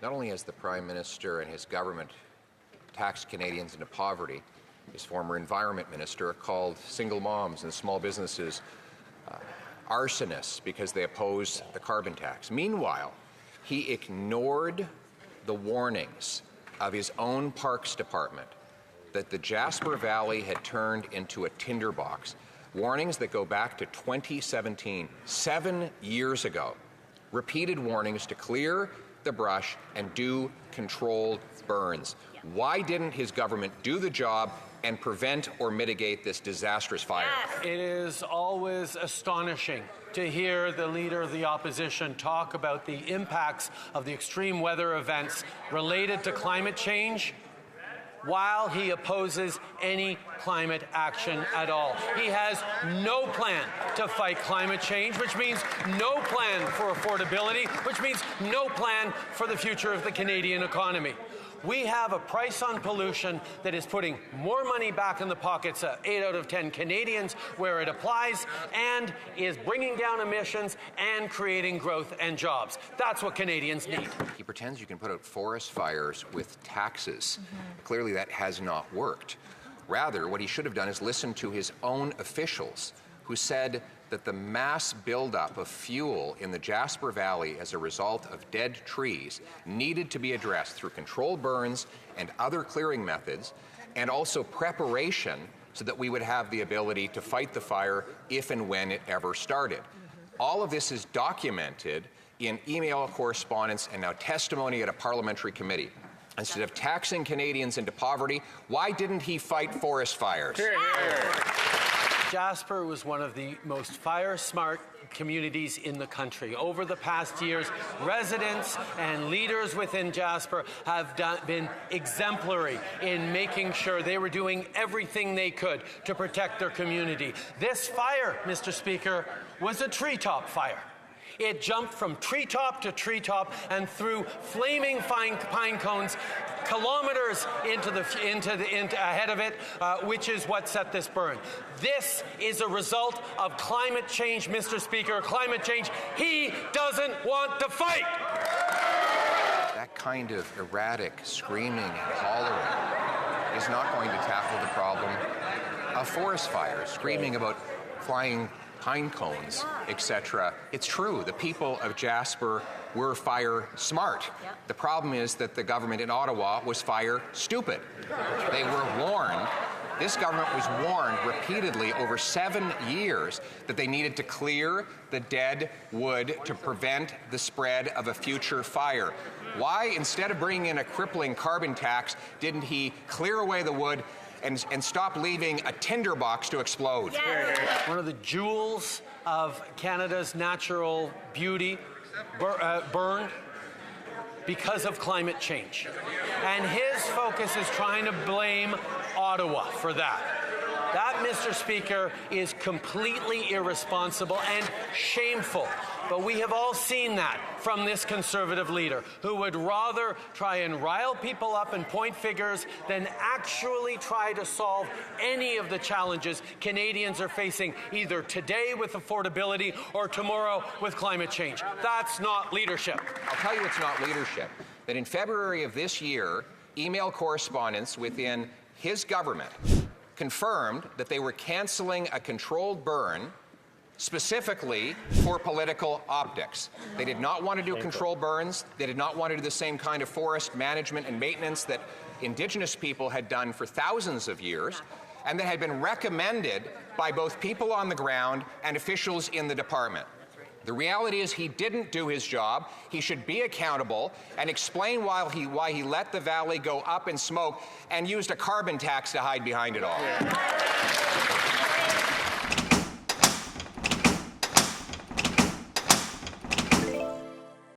Not only has the Prime Minister and his government taxed Canadians into poverty, his former Environment Minister called single moms and small businesses arsonists because they oppose the carbon tax. Meanwhile, he ignored the warnings of his own Parks Department that the Jasper Valley had turned into a tinderbox. Warnings that go back to 2017, 7 years ago. Repeated warnings to clear the brush and do controlled burns. Why didn't his government do the job and prevent or mitigate this disastrous fire? It is always astonishing to hear the Leader of the Opposition talk about the impacts of the extreme weather events related to climate change while he opposes any climate action at all. He has no plan to fight climate change, which means no plan for affordability, which means no plan for the future of the Canadian economy. We have a price on pollution that is putting more money back in the pockets of 8 out of 10 Canadians where it applies, and is bringing down emissions and creating growth and jobs. That's what Canadians need. He pretends you can put out forest fires with taxes. Clearly that has not worked. Rather, what he should have done is listen to his own officials who said that the mass buildup of fuel in the Jasper Valley as a result of dead trees needed to be addressed through controlled burns and other clearing methods, and also preparation so that we would have the ability to fight the fire if and when it ever started. All of this is documented in email correspondence and now testimony at a parliamentary committee. Instead of taxing Canadians into poverty, why didn't he fight forest fires? Jasper was one of the most fire-smart communities in the country. Over the past years, residents and leaders within Jasper have been exemplary in making sure they were doing everything they could to protect their community. This fire, Mr. Speaker, was a treetop fire. It jumped from treetop to treetop and through flaming pine cones kilometers ahead of it, which is what set this burn. This is a result of climate change, Mr. Speaker, climate change he doesn't want to fight. That kind of erratic screaming and hollering is not going to tackle the problem of forest fires, screaming about flying pine cones, etc. It's true, the people of Jasper were fire smart. The problem is that the government in Ottawa was fire stupid. They were warned, this government was warned repeatedly over 7 years that they needed to clear the dead wood to prevent the spread of a future fire. Why, instead of bringing in a crippling carbon tax, didn't he clear away the wood and stop leaving a tinderbox to explode? One of the jewels of Canada's natural beauty burned because of climate change. And his focus is trying to blame Ottawa for that. That, Mr. Speaker, is completely irresponsible and shameful. But we have all seen that from this Conservative leader, who would rather try and rile people up and point fingers than actually try to solve any of the challenges Canadians are facing, either today with affordability or tomorrow with climate change. That's not leadership. I'll tell you it's not leadership. That in February of this year, email correspondence within his government confirmed that they were canceling a controlled burn specifically for political optics. They did not want to do controlled burns. They did not want to do the same kind of forest management and maintenance that Indigenous people had done for thousands of years, and that had been recommended by both people on the ground and officials in the department. The reality is he didn't do his job. He should be accountable and explain why he let the valley go up in smoke and used a carbon tax to hide behind it all.